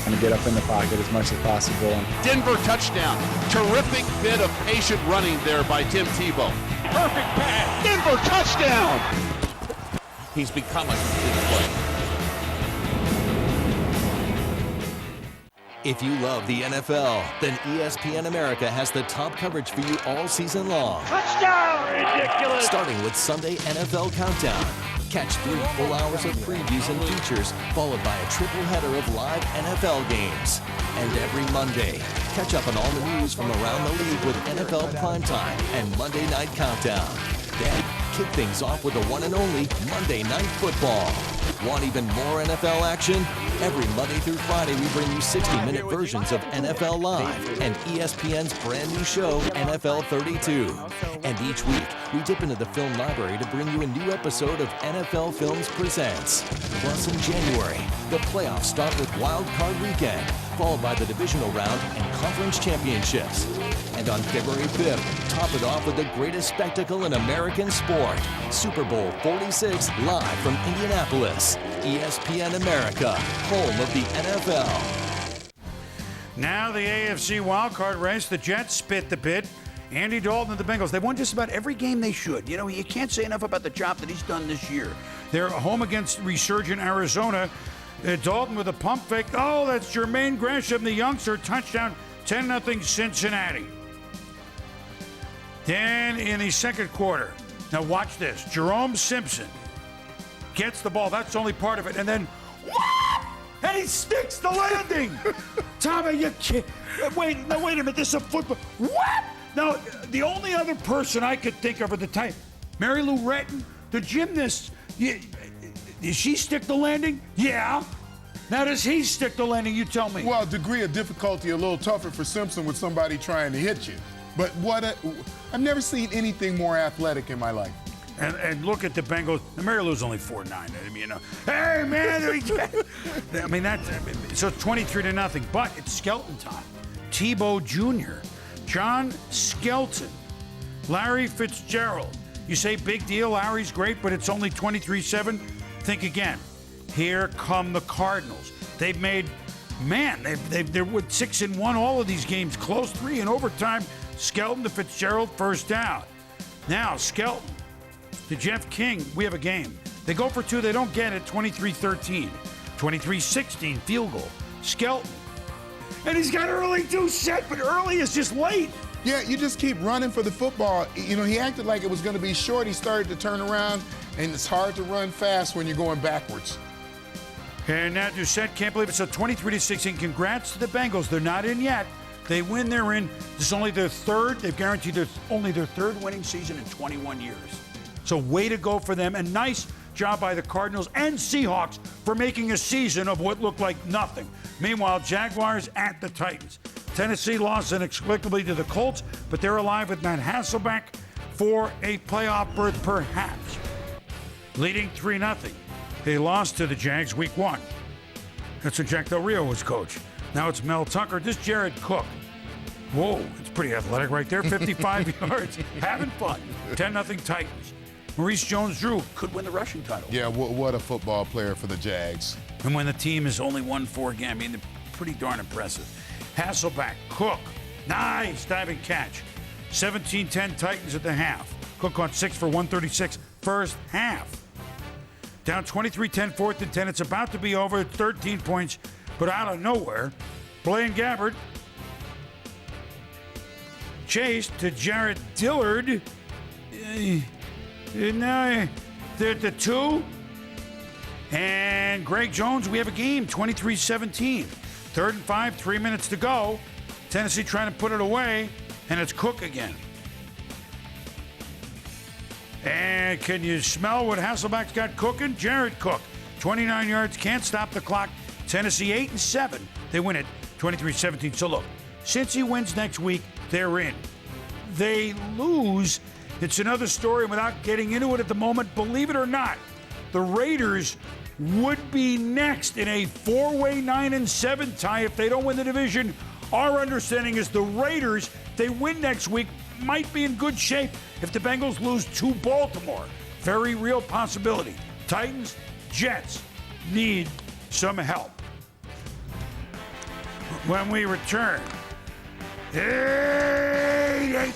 And get up in the pocket as much as possible. Denver touchdown. Terrific bit of patient running there by Tim Tebow. Perfect pass. Denver touchdown. He's become a complete player. If you love the NFL, then ESPN America has the top coverage for you all season long. Touchdown! Ridiculous! Starting with Sunday NFL Countdown. Catch 3 full hours of previews and features, followed by a triple header of live NFL games. And every Monday, catch up on all the news from around the league with NFL Primetime and Monday Night Countdown. Then, kick things off with the one and only Monday Night Football. Want even more NFL action? Every Monday through Friday, we bring you 60-minute versions of NFL Live and ESPN's brand new show, NFL 32. And each week, we dip into the film library to bring you a new episode of NFL Films Presents. Plus, in January, the playoffs start with Wild Card Weekend. followed by the divisional round and conference championships. And on February 5th, top it off with the greatest spectacle in American sport, Super Bowl 46 live from Indianapolis. ESPN America, home of the NFL. Now the AFC wildcard race, the Jets spit the bit. Andy Dalton and the Bengals, they won just about every game they should. You know, you can't say enough about the job that he's done this year. They're home against resurgent Arizona. Dalton with a pump fake. Oh, that's Jermaine Gresham, the youngster, touchdown, 10-0 Cincinnati. Then in the second quarter, now watch this. Jerome Simpson gets the ball. That's only part of it. And then, what? And he sticks the landing. Tommy, you can't. Wait a minute. This is a football. What? Now, the only other person I could think of at the time, Mary Lou Retton, the gymnast. Does she stick the landing? Yeah. Now, does he stick the landing? You tell me. Well, degree of difficulty a little tougher for Simpson with somebody trying to hit you. But I've never seen anything more athletic in my life. And look at the Bengals. Mary Lou's only 4'9". I mean, you know, hey man, I mean so it's 23-0. But it's Skelton time. Tebow Jr., John Skelton, Larry Fitzgerald. You say big deal, Larry's great, but it's only 23-7. Think again. Here come the Cardinals. They've made, man, they're with 6-1 all of these games, close 3 in overtime. Skelton to Fitzgerald, first down. Now Skelton to Jeff King. We have a game. They go for 2. They don't get it. 23-13. 23-16. Field goal. Skelton. And he's got early 2 set, but early is just late. Yeah, you just keep running for the football. You know, he acted like it was going to be short. He started to turn around, and it's hard to run fast when you're going backwards. And now Doucette, can't believe it's a 23-16. Congrats to the Bengals. They're not in yet. They win, they're in. This is only their third. They've guaranteed only their third winning season in 21 years. So way to go for them. And nice job by the Cardinals and Seahawks for making a season of what looked like nothing. Meanwhile, Jaguars at the Titans. Tennessee lost inexplicably to the Colts, but they're alive with Matt Hasselbeck for a playoff berth perhaps. Leading 3-0. They lost to the Jags week 1. That's when Jack Del Rio was coach. Now it's Mel Tucker. This Jared Cook. Whoa, it's pretty athletic right there. 55 yards. Having fun. 10-0 Titans. Maurice Jones-Drew could win the rushing title. Yeah, what a football player for the Jags. And when the team has only won 4 games, I mean, they're pretty darn impressive. Hasselbeck, Cook, nice diving catch. 17-10 Titans at the half. Cook caught 6 for 136 first half. Down 23-10, 4th and 10. It's about to be over. 13 points, but out of nowhere, Blaine Gabbert chased to Jared Dillard. Now they're at the 2. And Greg Jones, we have a game, 23-17. 3rd and 5, 3 minutes to go. Tennessee trying to put it away, and it's Cook again. And can you smell what Hasselbeck's got cooking? Jared Cook, 29 yards, can't stop the clock. Tennessee 8-7. They win it 23-17. So look, since he wins next week, they're in. They lose. It's another story without getting into it at the moment. Believe it or not, the Raiders would be next in a 4-way 9-7 tie if they don't win the division. Our understanding is the Raiders, if they win next week, might be in good shape if the Bengals lose to Baltimore. Very real possibility. Titans, Jets need some help. When we return, 8-8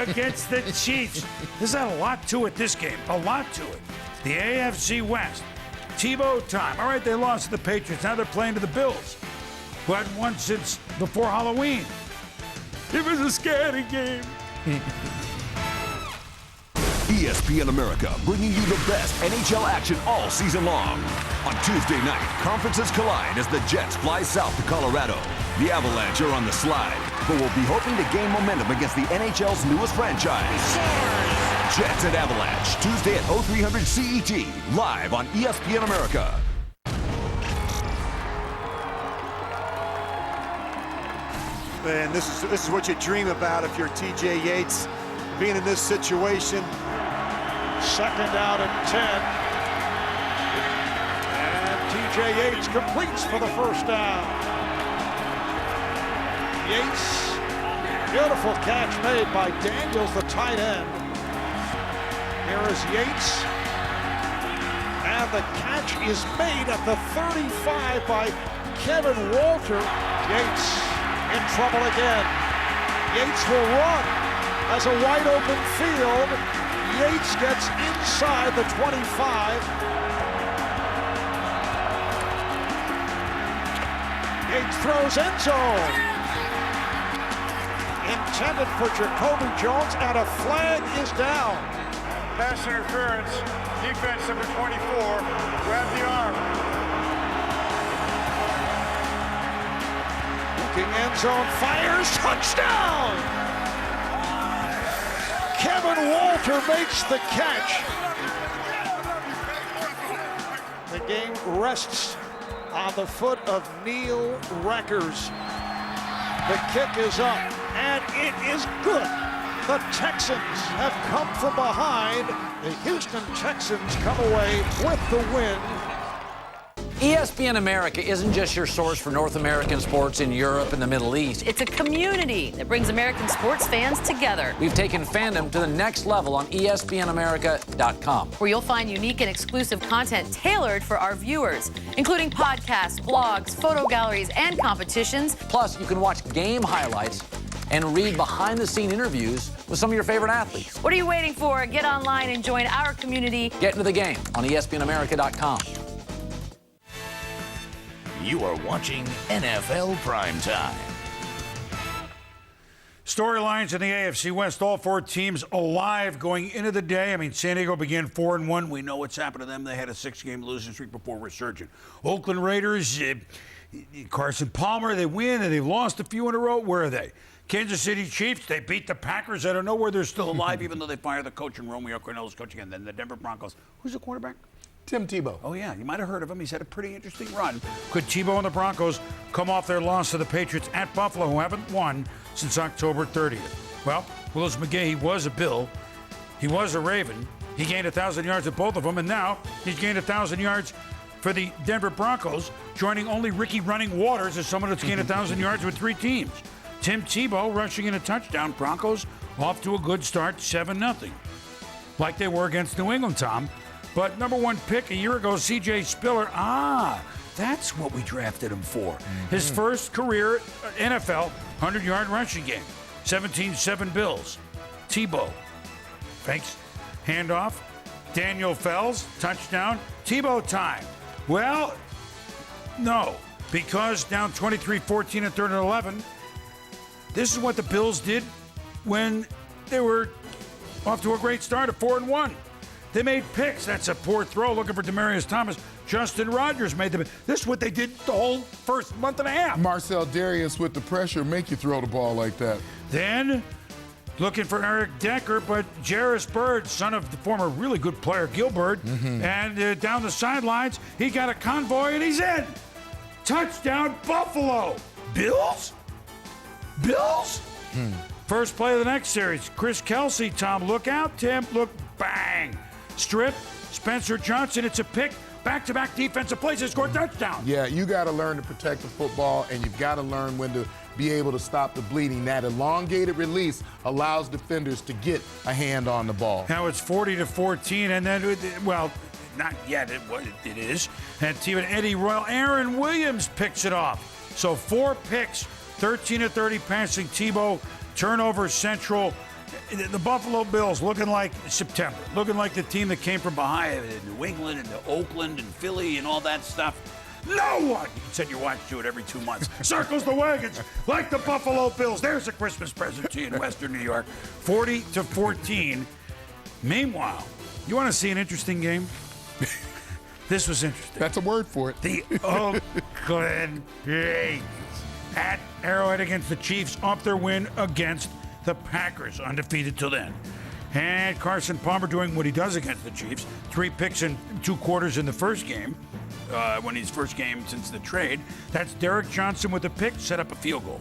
against the Chiefs. There's a lot to it, this game. A lot to it. The AFC West. Tebow time. All right, they lost to the Patriots. Now they're playing to the Bills, who hadn't won since before Halloween. It was a scary game. ESPN America, bringing you the best NHL action all season long. On Tuesday night, conferences collide as the Jets fly south to Colorado. The Avalanche are on the slide, but will be hoping to gain momentum against the NHL's newest franchise. Jets and Avalanche, Tuesday at 0300 CET, live on ESPN America. Man, this is what you dream about if you're TJ Yates, being in this situation. 2nd down and 10. And TJ Yates completes for the first down. Yates, beautiful catch made by Daniels, the tight end. Here is Yates, and the catch is made at the 35 by Kevin Walter. Yates in trouble again. Yates will run as a wide open field. Yates gets inside the 25. Yates throws end zone. Intended for Jacoby Jones, and a flag is down. Pass interference, defense number 24, grab the arm. Looking end zone, fires, touchdown! Kevin Walter makes the catch. The game rests on the foot of Neil Reckers. The kick is up, and it is good. The Texans have come from behind. The Houston Texans come away with the win. ESPN America isn't just your source for North American sports in Europe and the Middle East. It's a community that brings American sports fans together. We've taken fandom to the next level on espnamerica.com, where you'll find unique and exclusive content tailored for our viewers, including podcasts, blogs, photo galleries, and competitions. Plus, you can watch game highlights and read behind-the-scene interviews with some of your favorite athletes. What are you waiting for? Get online and join our community. Get into the game on espnamerica.com. You are watching NFL Primetime. Storylines in the AFC West, all four teams alive going into the day. I mean, San Diego began 4-1. We know what's happened to them. They had a 6-game losing streak before resurgent. Oakland Raiders, Carson Palmer, they win, and they've lost a few in a row. Where are they? Kansas City Chiefs, they beat the Packers. I don't know where they're still alive, even though they fired the coach and Romeo Crennel's coaching. And then the Denver Broncos. Who's the quarterback? Tim Tebow. Oh, yeah, you might have heard of him. He's had a pretty interesting run. Could Tebow and the Broncos come off their loss to the Patriots at Buffalo, who haven't won since October 30th? Well, Willis McGahee, he was a Bill. He was a Raven. He gained 1,000 yards at both of them, and now he's gained 1,000 yards for the Denver Broncos, joining only Ricky Running Waters as someone that's gained 1,000 yards with 3 teams. Tim Tebow rushing in a touchdown. Broncos off to a good start, 7-0. Like they were against New England, Tom. But number 1 pick a year ago, C.J. Spiller, that's what we drafted him for. His first career NFL 100-yard rushing game, 17-7 Bills. Tebow, fakes, handoff, Daniel Fells, touchdown, Tebow time. Well, no, because down 23-14 at 3rd and 11, this is what the Bills did when they were off to a great start at 4-1. They made picks. That's a poor throw looking for Demaryius Thomas. Justin Rogers made them. This is what they did the whole first month and a half. Marcel Darius with the pressure make you throw the ball like that. Then looking for Eric Decker, but Jarris Bird, son of the former really good player Gilbert, and down the sidelines, he got a convoy and he's in. Touchdown, Buffalo. Bills? First play of the next series. Chris Kelsey, Tom, look out, Tim, look, bang. Strip, Spencer Johnson, it's a pick. Back-to-back defensive plays, they scored touchdown. Yeah, you got to learn to protect the football, and you've got to learn when to be able to stop the bleeding. That elongated release allows defenders to get a hand on the ball. Now it's 40-14, and then, well, not yet, it is. And team Eddie Royal, Aaron Williams picks it off. So 4 picks, 13-30 passing. Tebow, turnover central. The Buffalo Bills looking like September, looking like the team that came from behind New England and Oakland and Philly and all that stuff. No one, you said your watch do it every 2 months, circles the wagons like the Buffalo Bills. There's a Christmas present to you in Western New York, 40-14. Meanwhile, you want to see an interesting game? This was interesting. That's a word for it. The Oakland Raiders at Arrowhead against the Chiefs off their win against the Packers, undefeated till then. And Carson Palmer doing what he does against the Chiefs. 3 picks in 2 quarters in the first game, when his first game since the trade. That's Derek Johnson with a pick, set up a field goal.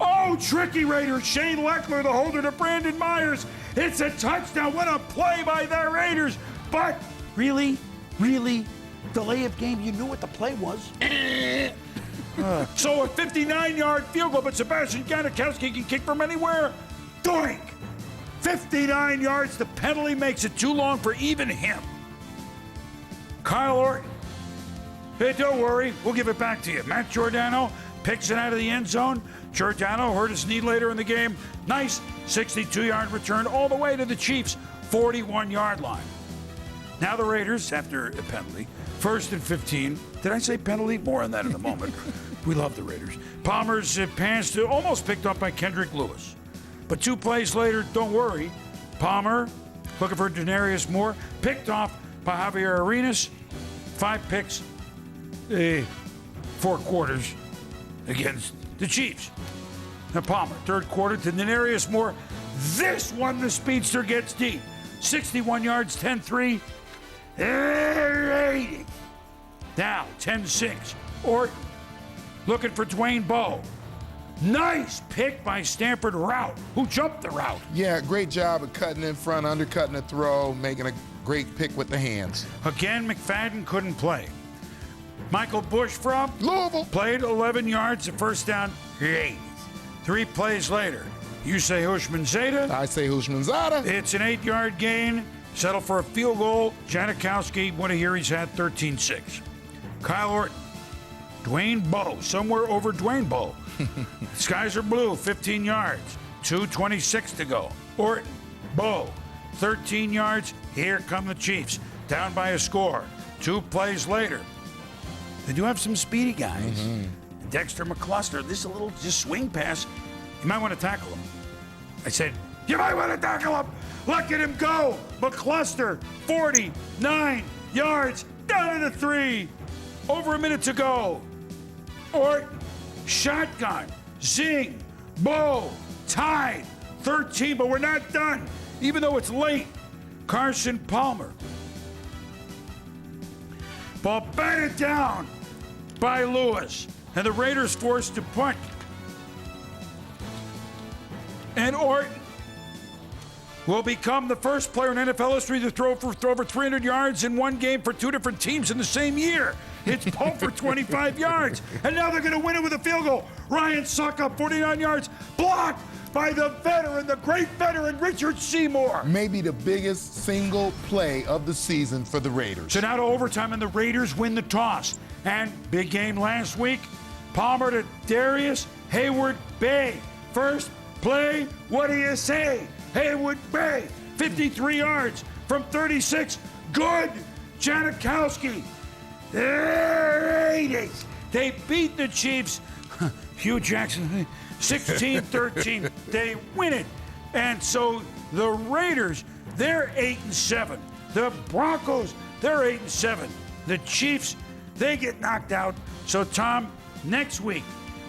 Oh, tricky Raiders. Shane Leckler, the holder to Brandon Myers. It's a touchdown. What a play by the Raiders. But really, delay of game, you knew what the play was. So a 59-yard field goal, but Sebastian Janikowski can kick from anywhere. Doink! 59 yards. The penalty makes it too long for even him. Kyle Orton. Hey, don't worry. We'll give it back to you. Matt Giordano picks it out of the end zone. Giordano hurt his knee later in the game. Nice 62-yard return all the way to the Chiefs' 41-yard line. Now the Raiders, after a penalty, 1st and 15. Did I say penalty? More on that in a moment. We love the Raiders. Palmer's pass almost picked up by Kendrick Lewis. But 2 plays later, don't worry. Palmer, looking for Denarius Moore, picked off by Javier Arenas. 5 picks, 4 quarters against the Chiefs. Now Palmer, 3rd quarter to Denarius Moore. This one the speedster gets deep. 61 yards, 10-3. 80. Now, 10-6. Orton looking for Dwayne Bowe. Nice pick by Stanford Route, who jumped the route. Yeah, great job of cutting in front, undercutting the throw, making a great pick with the hands. Again, McFadden couldn't play. Michael Bush from Louisville played 11 yards, a first down, 8. 3 plays later, you say Hushman Zeta. I say Hushman Zeta. It's an 8-yard gain. Settle for a field goal. Janikowski, what a year he's had, 13-6. Kyle Orton, Dwayne Bowe, somewhere over Dwayne Bowe. Skies are blue, 15 yards, 2:26 to go. Orton, Bowe, 13 yards. Here come the Chiefs, down by a score. 2 plays later. They do have some speedy guys. Dexter McCluster, this is a little just swing pass. You might want to tackle him. I said, you might want to tackle him. Look at him go. McCluster, 49 yards, down to the 3. Over a minute to go. Orton, shotgun, zing, Bowe, tied, 13, but we're not done, even though it's late. Carson Palmer. Ball batted down by Lewis, and the Raiders forced to punt. And Orton will become the first player in NFL history to throw over 300 yards in one game for 2 different teams in the same year. It's Poe for 25 yards. And now they're going to win it with a field goal. Ryan Suckup, 49 yards, blocked by the veteran, the great veteran, Richard Seymour. Maybe the biggest single play of the season for the Raiders. So now to overtime, and the Raiders win the toss. And big game last week. Palmer to Darius Hayward Bay. First play, what do you say? Hayward Bay, 53 yards from 36. Good. Janikowski. They beat the Chiefs. Hugh Jackson, 16-13. They win it. And so the Raiders, they're 8-7. The Broncos, they're 8-7. The Chiefs, they get knocked out. So Tom, next week,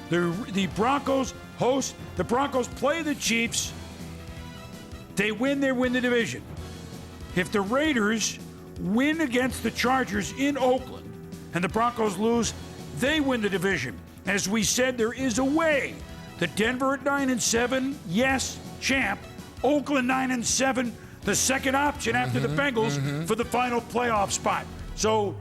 the Broncos host. The Broncos play the Chiefs. They win the division. If the Raiders win against the Chargers in Oakland and the Broncos lose, they win the division. As we said, there is a way. The Denver at 9-7, yes, champ. Oakland 9-7, the second option after the Bengals for the final playoff spot. So,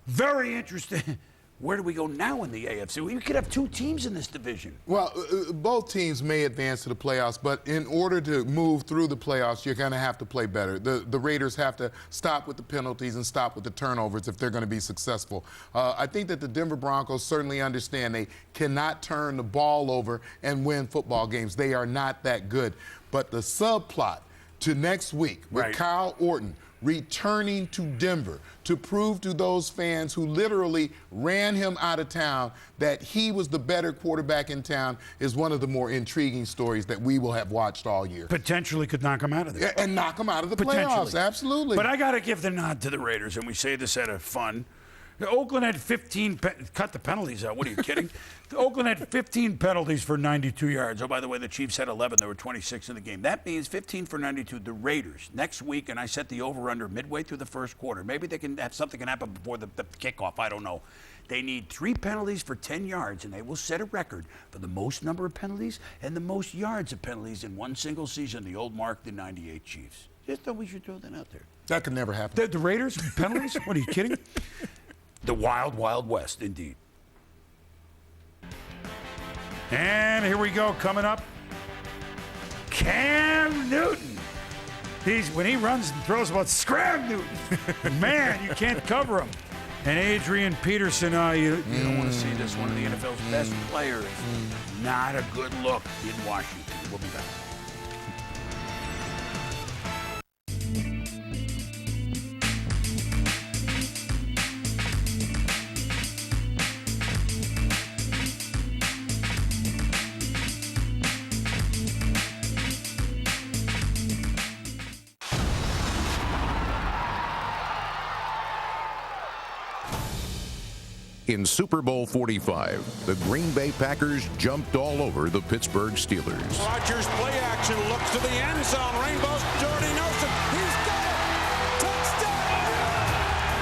very interesting. Where do we go now in the AFC? We could have 2 teams in this division. Well, both teams may advance to the playoffs, but in order to move through the playoffs, you're going to have to play better. The Raiders have to stop with the penalties and stop with the turnovers if they're going to be successful. I think that the Denver Broncos certainly understand they cannot turn the ball over and win football games. They are not that good. But the subplot to next week with Kyle Orton returning to Denver to prove to those fans who literally ran him out of town that he was the better quarterback in town is one of the more intriguing stories that we will have watched all year. Potentially could knock him out of there. And knock him out of the playoffs, absolutely. But I got to give the nod to the Raiders, and we say this out of fun. Oakland had 15, cut the penalties out. What are you kidding? Oakland had 15 penalties for 92 yards. Oh, by the way, the Chiefs had 11. There were 26 in the game. That means 15 for 92. The Raiders, next week, and I set the over-under midway through the first quarter. Maybe they can have something can happen before the kickoff. I don't know. They need 3 penalties for 10 yards, and they will set a record for the most number of penalties and the most yards of penalties in one single season, the old mark, the 98 Chiefs. Just thought we should throw that out there. That could never happen. The Raiders, penalties? What are you kidding? The wild, wild west, indeed. And here we go, coming up, Cam Newton. When he runs and throws about Scram Newton, man, you can't cover him. And Adrian Peterson, you don't want to see this. One of the NFL's best players. Not a good look in Washington. We'll be back. In Super Bowl 45, the Green Bay Packers jumped all over the Pittsburgh Steelers. Rodgers play action, looks to the end zone, rainbows, Jordy Nelson, he's got it! Touchdown!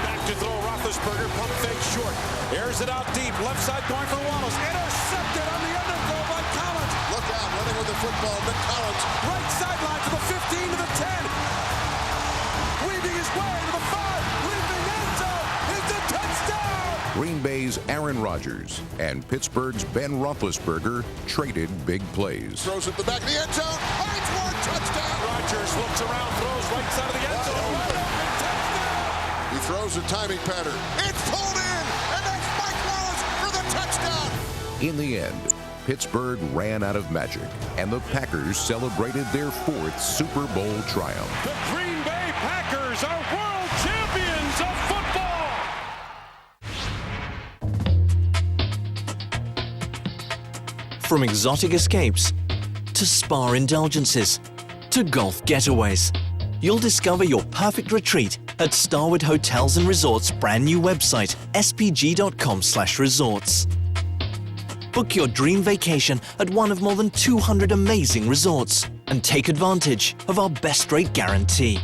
Back to throw, Roethlisberger, pump fake short, airs it out deep, left side going for Wallace, intercepted on the underthrow by Collins. Look out, running with the football, Nick Collins. Right sideline to the 15 to the 10. Weaving his way to the 5, leaping end zone, is the touchdown! Green Bay's Aaron Rodgers and Pittsburgh's Ben Roethlisberger traded big plays. Throws at the back of the end zone. Hines Ward, touchdown. Rodgers looks around, throws right side of the end zone. He throws a timing pattern. It's pulled in, and that's Mike Wallace for the touchdown. In the end, Pittsburgh ran out of magic, and the Packers celebrated their 4th Super Bowl triumph. The Green Bay Packers are world champions of football. From exotic escapes to spa indulgences to golf getaways, you'll discover your perfect retreat at Starwood Hotels and Resorts' brand new website, spg.com/resorts. Book your dream vacation at one of more than 200 amazing resorts and take advantage of our best rate guarantee.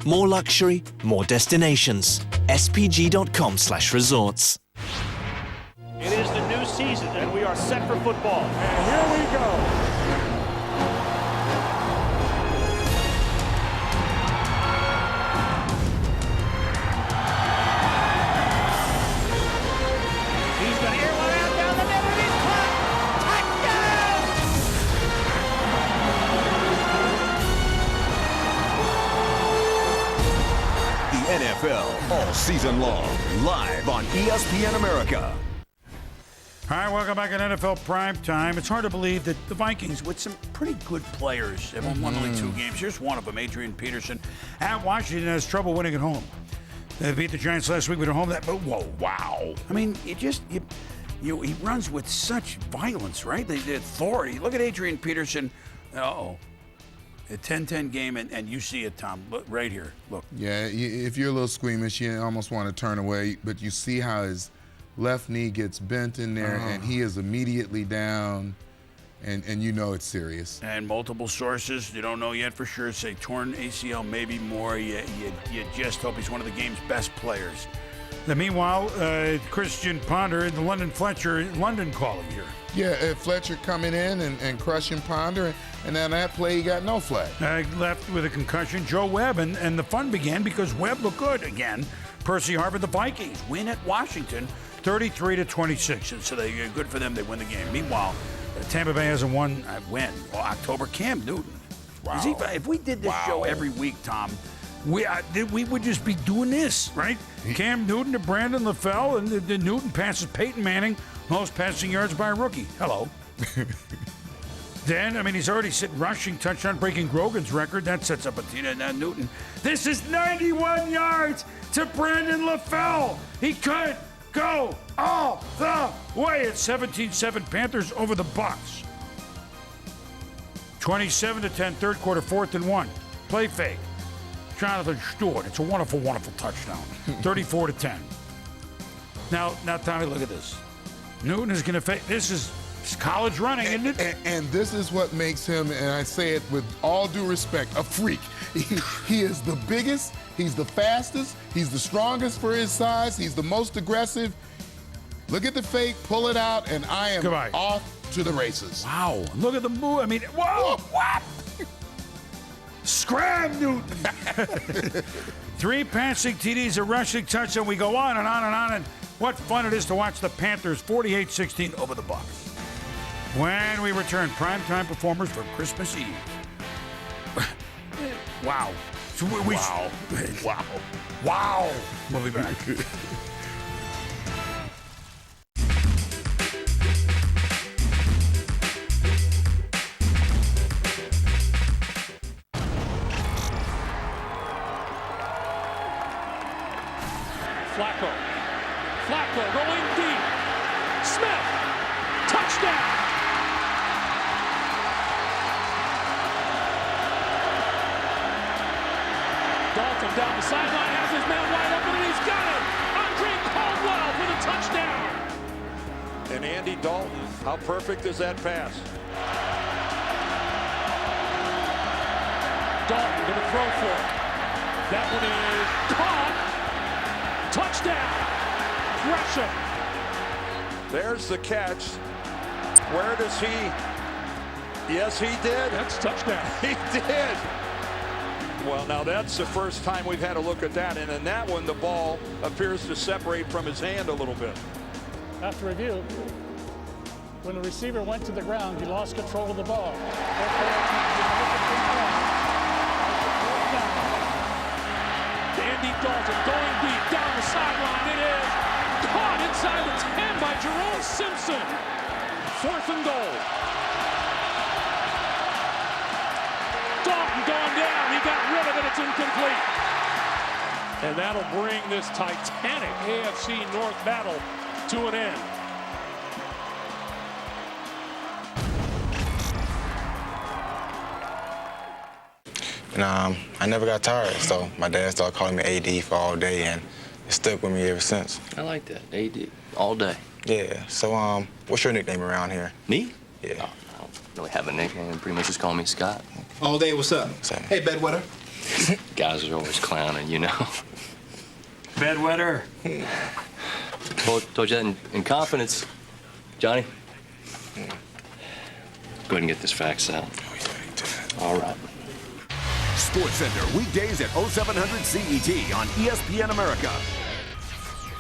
More luxury, more destinations. spg.com/resorts. It is the new season, and we are set for football. And here we go. He's going to air one out down the middle, and he's caught. The NFL all season long, live on ESPN America. All right, welcome back at NFL Primetime. It's hard to believe that the Vikings, with some pretty good players, have won only 2 games. Here's one of them, Adrian Peterson. At Washington has trouble winning at home. They beat the Giants last week, but at home, whoa, wow. I mean, he runs with such violence, right? The authority. Look at Adrian Peterson. Uh-oh. A 10-10 game, and you see it, Tom. Look, right here. Look. Yeah, if you're a little squeamish, you almost want to turn away, but you see how his left knee gets bent in there, and he is immediately down, and you know it's serious. And multiple sources, you don't know yet for sure, say torn ACL, maybe more. You just hope he's one of the game's best players. Meanwhile, Christian Ponder and the London calling here. Yeah, Fletcher coming in and crushing Ponder, and then that play he got no flag. Left with a concussion, Joe Webb, and the fun began because Webb looked good again. Percy Harvin, the Vikings win at Washington, 33-26, and so good for them. They win the game. Meanwhile, Tampa Bay hasn't won. October. Cam Newton. Wow. If we did this show every week, Tom, we would just be doing this, right? Cam Newton to Brandon LaFell, and the Newton passes Peyton Manning, most passing yards by a rookie. Hello. Then, he's already rushing touchdown, breaking Grogan's record. That sets up a Newton. This is 91 yards to Brandon LaFell. He could go all the way. It's 17-7 Panthers over the Bucs. 27-10, third quarter, 4th and 1. Play fake. Jonathan Stewart. It's a wonderful, wonderful touchdown. 34-10. Now, Tommy, look at this. Newton is going to fake. This is college running, isn't it? And this is what makes him, and I say it with all due respect, a freak. He is the biggest, he's the fastest, he's the strongest for his size, he's the most aggressive. Look at the fake, pull it out, and I am off to the races. Wow. Look at the move. Whoa, what? Scram Newton. 3 passing TDs, a rushing touchdown. We go on and on and on, and what fun it is to watch the Panthers 48-16 over the Bucs. when we return. Primetime performers for Christmas Eve. Wow. So wow. We'll be back. Flacco going deep. Smith, touchdown. Dalton down the sideline, has his man wide open, and he's got it. Andre Caldwell for the touchdown. And Andy Dalton, how perfect is that pass? Dalton going to throw for it. That one is caught. Touchdown. Gresham. There's the catch. Where does he? Yes, he did. That's touchdown. He did. Well, now that's the first time we've had a look at that. And in that one, the ball appears to separate from his hand a little bit. After review, when the receiver went to the ground, he lost control of the ball. Andy Dalton going deep down the sideline. It is caught inside the 10 by Jerome Simpson. 4th and goal. Dalton going down. He got rid of it. It's incomplete. And that'll bring this titanic AFC North battle to an end. And I never got tired, so my dad started calling me AD for all day, and it stuck with me ever since. I like that, AD, all day. Yeah, so what's your nickname around here? Me? Yeah. Oh, I don't really have a nickname, pretty much just call me Scott. All day, what's up? Same. Hey, bedwetter. Guys are always clowning, you know. Bedwetter. Told you that in confidence. Johnny, go ahead and get this fax out. All right. Sports Center, weekdays at 0700 CET on ESPN America.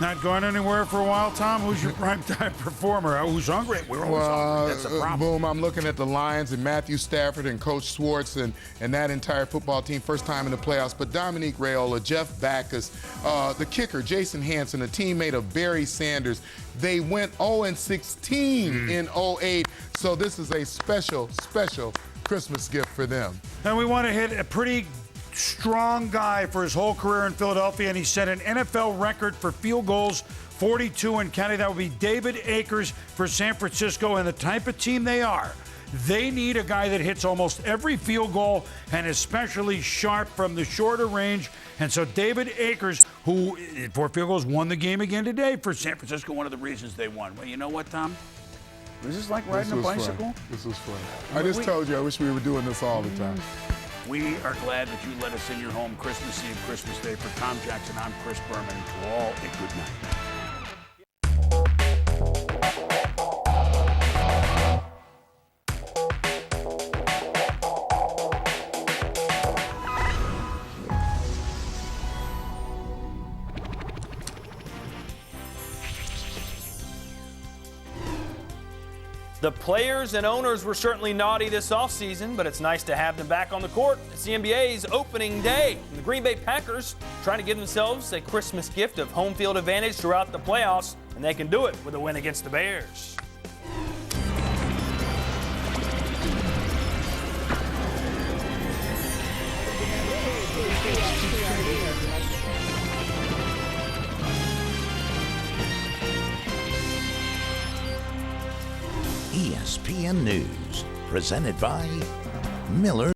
Not going anywhere for a while, Tom? Who's your primetime performer? Who's hungry? We're always hungry. That's the problem. Boom, I'm looking at the Lions and Matthew Stafford and Coach Schwartz and that entire football team, first time in the playoffs. But Dominique Raiola, Jeff Backus, the kicker, Jason Hanson, a teammate of Barry Sanders, they went 0-16 in 08. So this is a special, special Christmas gift for them. And we want to hit a pretty strong guy for his whole career in Philadelphia, and he set an NFL record for field goals, 42 and counting. That would be David Akers for San Francisco, and the type of team they are. They need a guy that hits almost every field goal and especially sharp from the shorter range. And so David Akers, who for field goals won the game again today for San Francisco, one of the reasons they won. Well, you know what, Tom? Was this like riding a bicycle? Fun. This was fun. I just told you I wish we were doing this all the time. We are glad that you let us in your home Christmas Eve, Christmas Day. For Tom Jackson, I'm Chris Berman. To all, a good night. The players and owners were certainly naughty this offseason, but it's nice to have them back on the court. It's the NBA's opening day. And the Green Bay Packers trying to give themselves a Christmas gift of home field advantage throughout the playoffs, and they can do it with a win against the Bears. ESPN News, presented by Miller